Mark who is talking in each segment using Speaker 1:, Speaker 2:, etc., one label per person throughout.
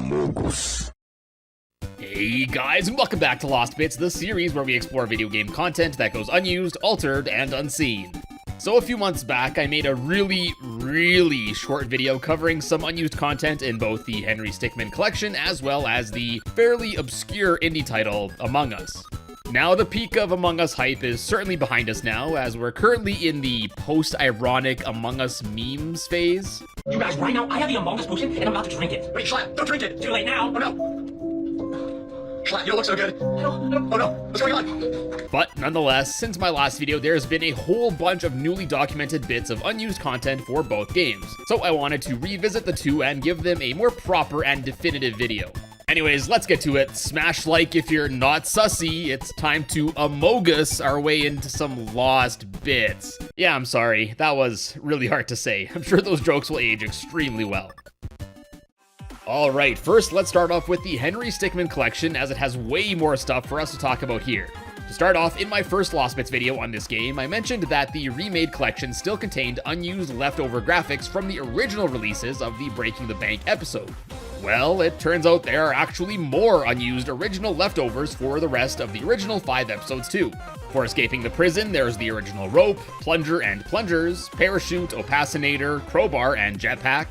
Speaker 1: Among Us.
Speaker 2: Hey guys, and welcome back to Lost Bits, the series where we explore video game content that goes unused, altered, and unseen. So a few months back, I made a really short video covering some unused content in both the Henry Stickmin collection as well as the fairly obscure indie title, Among Us. Now, the peak of Among Us hype is certainly behind us now, as we're currently in the post-ironic Among Us memes phase.
Speaker 3: You guys, right now, I have the Among Us potion, and I'm about to drink it.
Speaker 4: Wait, Schlatt, don't drink it!
Speaker 3: Too late now.
Speaker 4: Oh no! Schlatt, you don't look so good.
Speaker 3: No.
Speaker 4: Oh no, what's going on?
Speaker 2: But nonetheless, since my last video, there's been a whole bunch of newly documented bits of unused content for both games. So I wanted to revisit the two and give them a more proper and definitive video. Anyways, let's get to it. Smash like if you're not sussy. It's time to Among Us our way into some lost bits. Yeah, I'm sorry. That was really hard to say. I'm sure those jokes will age extremely well. Alright, first let's start off with the Henry Stickmin collection, as it has way more stuff for us to talk about here. To start off, in my first Lost Bits video on this game, I mentioned that the remade collection still contained unused leftover graphics from the original releases of the Breaking the Bank episode. Well, it turns out there are actually more unused original leftovers for the rest of the original 5 episodes too. For escaping the prison, there's the original rope, plunger and plungers, parachute, opacinator, crowbar, and jetpack.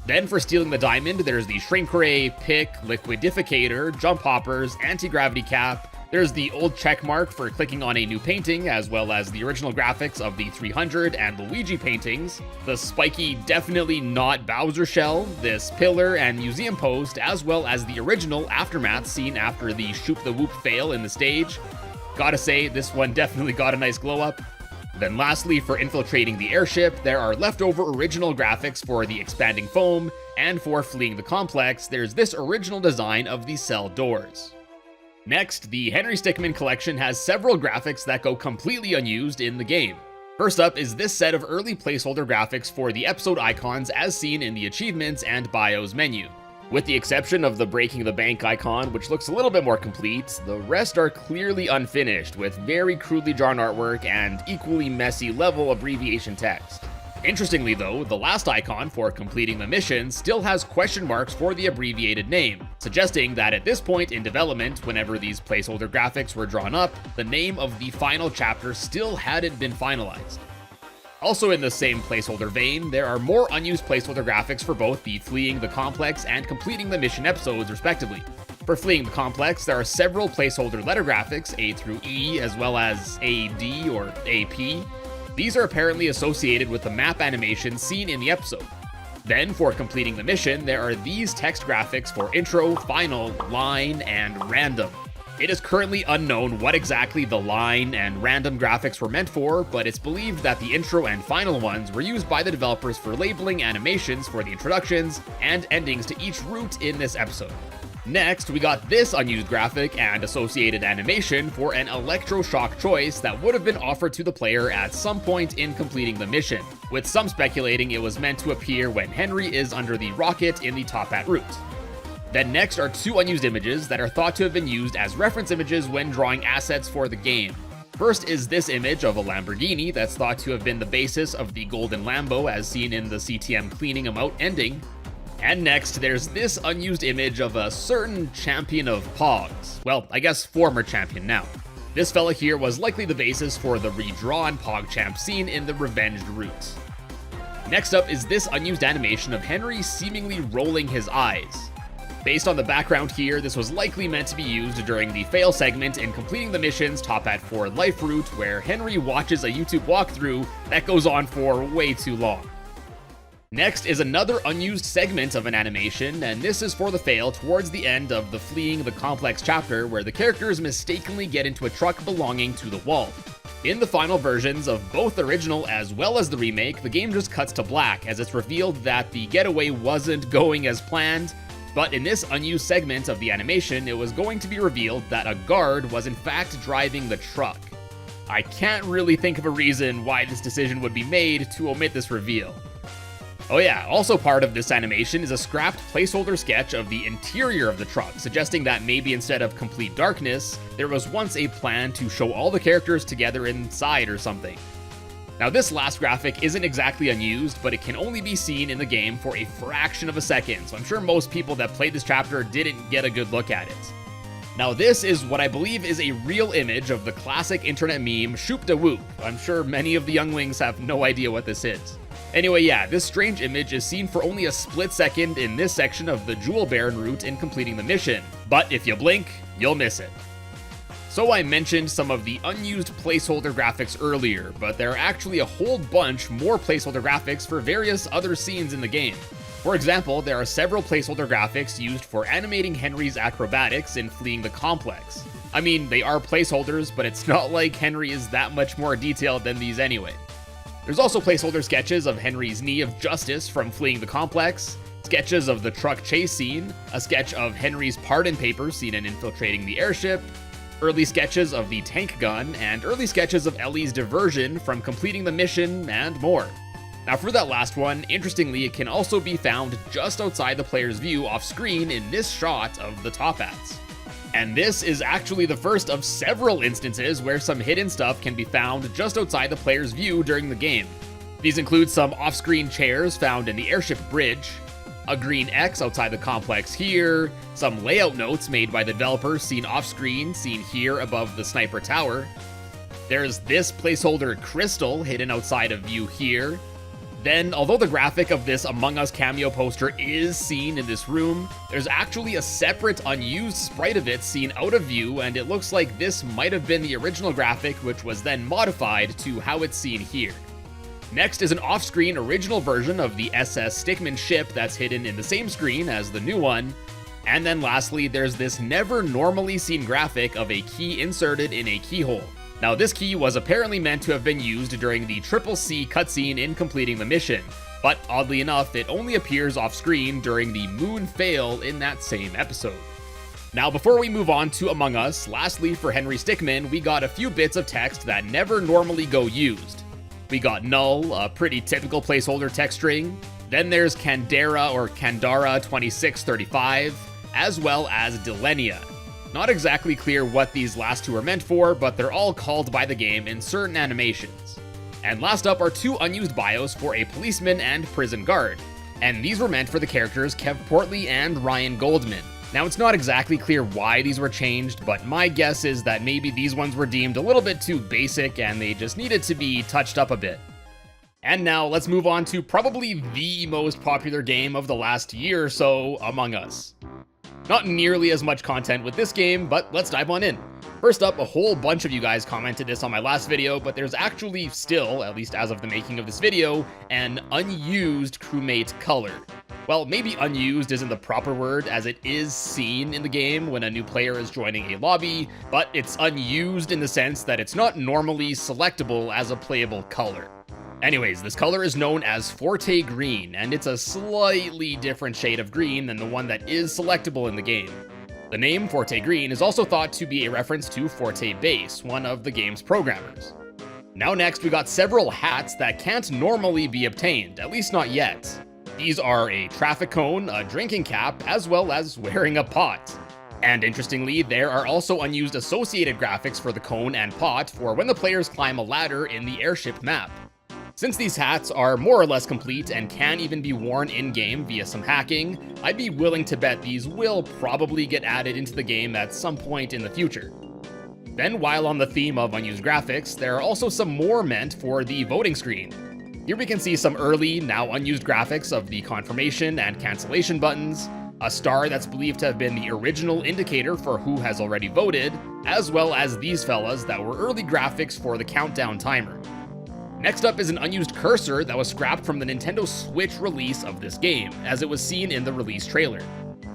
Speaker 2: Then for stealing the diamond, there's the shrink ray, pick, liquidificator, jump hoppers, anti-gravity cap. There's the old check mark for clicking on a new painting, as well as the original graphics of the 300 and Luigi paintings, the spiky, definitely not Bowser shell, this pillar and museum post, as well as the original aftermath scene after the shoot the whoop fail in the stage. Gotta say, this one definitely got a nice glow up. Then lastly, for infiltrating the airship, there are leftover original graphics for the expanding foam, and for fleeing the complex, there's this original design of the cell doors. Next, the Henry Stickmin collection has several graphics that go completely unused in the game. First up is this set of early placeholder graphics for the episode icons as seen in the achievements and bios menu. With the exception of the Breaking the Bank icon, which looks a little bit more complete, the rest are clearly unfinished, with very crudely drawn artwork and equally messy level abbreviation text. Interestingly though, the last icon for completing the mission still has question marks for the abbreviated name, suggesting that at this point in development, whenever these placeholder graphics were drawn up, the name of the final chapter still hadn't been finalized. Also in the same placeholder vein, there are more unused placeholder graphics for both the Fleeing the Complex and Completing the Mission episodes respectively. For Fleeing the Complex, there are several placeholder letter graphics, A through E, as well as AD or AP. These are apparently associated with the map animation seen in the episode. Then, for Completing the Mission, there are these text graphics for Intro, Final, Line, and Random. It is currently unknown what exactly the line and random graphics were meant for, but it's believed that the intro and final ones were used by the developers for labeling animations for the introductions and endings to each route in this episode. Next, we got this unused graphic and associated animation for an electroshock choice that would have been offered to the player at some point in completing the mission, with some speculating it was meant to appear when Henry is under the rocket in the Top Hat route. Then next are 2 unused images that are thought to have been used as reference images when drawing assets for the game. First is this image of a Lamborghini that's thought to have been the basis of the golden Lambo as seen in the CTM cleaning 'em out ending. And next, there's this unused image of a certain champion of Pogs. Well, I guess former champion now. This fella here was likely the basis for the redrawn PogChamp scene in the Revenged route. Next up is this unused animation of Henry seemingly rolling his eyes. Based on the background here, this was likely meant to be used during the fail segment in Completing the Mission's Top Hat 4 Life route, where Henry watches a YouTube walkthrough that goes on for way too long. Next is another unused segment of an animation, and this is for the fail towards the end of the Fleeing the Complex chapter, where the characters mistakenly get into a truck belonging to the wall. In the final versions of both the original as well as the remake, the game just cuts to black as it's revealed that the getaway wasn't going as planned. But in this unused segment of the animation, it was going to be revealed that a guard was in fact driving the truck. I can't really think of a reason why this decision would be made to omit this reveal. Oh yeah, also part of this animation is a scrapped placeholder sketch of the interior of the truck, suggesting that maybe instead of complete darkness, there was once a plan to show all the characters together inside or something. Now this last graphic isn't exactly unused, but it can only be seen in the game for a fraction of a second, so I'm sure most people that played this chapter didn't get a good look at it. Now this is what I believe is a real image of the classic internet meme Shoop da Whoop. I'm sure many of the younglings have no idea what this is. Anyway, yeah, this strange image is seen for only a split second in this section of the Jewel Baron route in completing the mission, but if you blink, you'll miss it. So I mentioned some of the unused placeholder graphics earlier, but there are actually a whole bunch more placeholder graphics for various other scenes in the game. For example, there are several placeholder graphics used for animating Henry's acrobatics in fleeing the complex. I mean, they are placeholders, but it's not like Henry is that much more detailed than these anyway. There's also placeholder sketches of Henry's knee of justice from fleeing the complex, sketches of the truck chase scene, a sketch of Henry's pardon papers seen in infiltrating the airship, early sketches of the tank gun, and early sketches of Ellie's diversion from completing the mission, and more. Now for that last one, interestingly, it can also be found just outside the player's view off screen in this shot of the top hats. And this is actually the first of several instances where some hidden stuff can be found just outside the player's view during the game. These include some off-screen chairs found in the airship bridge, a green X outside the complex here, some layout notes made by the developers seen off-screen, seen here above the sniper tower. There's this placeholder crystal hidden outside of view here. Then, although the graphic of this Among Us cameo poster is seen in this room, there's actually a separate unused sprite of it seen out of view, and it looks like this might have been the original graphic, which was then modified to how it's seen here. Next is an off-screen original version of the SS Stickmin ship that's hidden in the same screen as the new one. And then lastly, there's this never normally seen graphic of a key inserted in a keyhole. Now this key was apparently meant to have been used during the CCC cutscene in completing the mission, but oddly enough, it only appears off-screen during the moon fail in that same episode. Now before we move on to Among Us, lastly for Henry Stickmin, we got a few bits of text that never normally go used. We got null, a pretty typical placeholder text string. Then there's Candera or Candara 2635, as well as Dilenia. Not exactly clear what these last two are meant for, but they're all called by the game in certain animations. And last up are two unused bios for a policeman and prison guard. And these were meant for the characters Kev Portley and Ryan Goldman. Now it's not exactly clear why these were changed, but my guess is that maybe these ones were deemed a little bit too basic and they just needed to be touched up a bit. And now let's move on to probably the most popular game of the last year or so, Among Us. Not nearly as much content with this game, but let's dive on in. First up, a whole bunch of you guys commented this on my last video, but there's actually still, at least as of the making of this video, an unused crewmate color. Well, maybe unused isn't the proper word, as it is seen in the game when a new player is joining a lobby, but it's unused in the sense that it's not normally selectable as a playable color. Anyways, this color is known as Forte Green, and it's a slightly different shade of green than the one that is selectable in the game. The name Forte Green is also thought to be a reference to Forte Base, one of the game's programmers. Now next, we got several hats that can't normally be obtained, at least not yet. These are a traffic cone, a drinking cap, as well as wearing a pot. And interestingly, there are also unused associated graphics for the cone and pot for when the players climb a ladder in the airship map. Since these hats are more or less complete and can even be worn in-game via some hacking, I'd be willing to bet these will probably get added into the game at some point in the future. Then, while on the theme of unused graphics, there are also some more meant for the voting screen. Here we can see some early, now unused graphics of the confirmation and cancellation buttons, a star that's believed to have been the original indicator for who has already voted, as well as these fellas that were early graphics for the countdown timer. Next up is an unused cursor that was scrapped from the Nintendo Switch release of this game, as it was seen in the release trailer.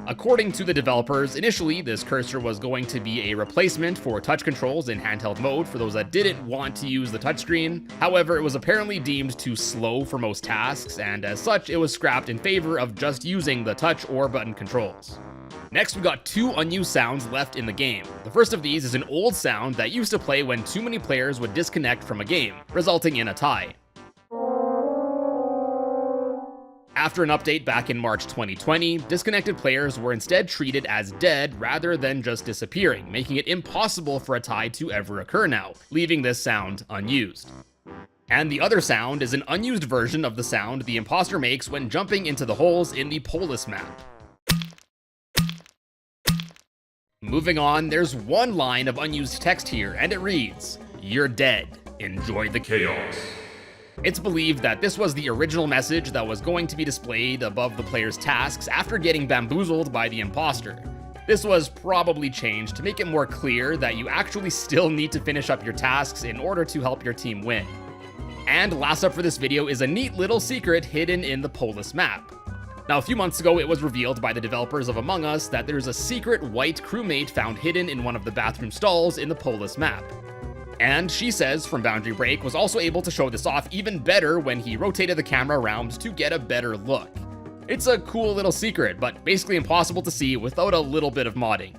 Speaker 2: According to the developers, initially this cursor was going to be a replacement for touch controls in handheld mode for those that didn't want to use the touchscreen. However, it was apparently deemed too slow for most tasks, and as such, it was scrapped in favor of just using the touch or button controls. Next, we got two unused sounds left in the game. The first of these is an old sound that used to play when too many players would disconnect from a game, resulting in a tie. After an update back in March 2020, disconnected players were instead treated as dead rather than just disappearing, making it impossible for a tie to ever occur now, leaving this sound unused. And the other sound is an unused version of the sound the imposter makes when jumping into the holes in the Polis map. Moving on, there's one line of unused text here, and it reads, "You're dead. Enjoy the chaos." It's believed that this was the original message that was going to be displayed above the player's tasks after getting bamboozled by the imposter. This was probably changed to make it more clear that you actually still need to finish up your tasks in order to help your team win. And last up for this video is a neat little secret hidden in the Polis map. Now, a few months ago, it was revealed by the developers of Among Us that there's a secret white crewmate found hidden in one of the bathroom stalls in the Polis map. And she says From Boundary Break was also able to show this off even better when he rotated the camera around to get a better look. It's a cool little secret, but basically impossible to see without a little bit of modding.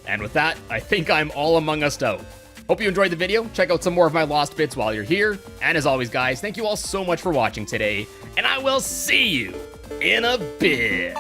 Speaker 2: And with that, I think I'm all Among Us'd out. Hope you enjoyed the video. Check out some more of my lost bits while you're here. And as always, guys, thank you all so much for watching today, and I will see you in a bit.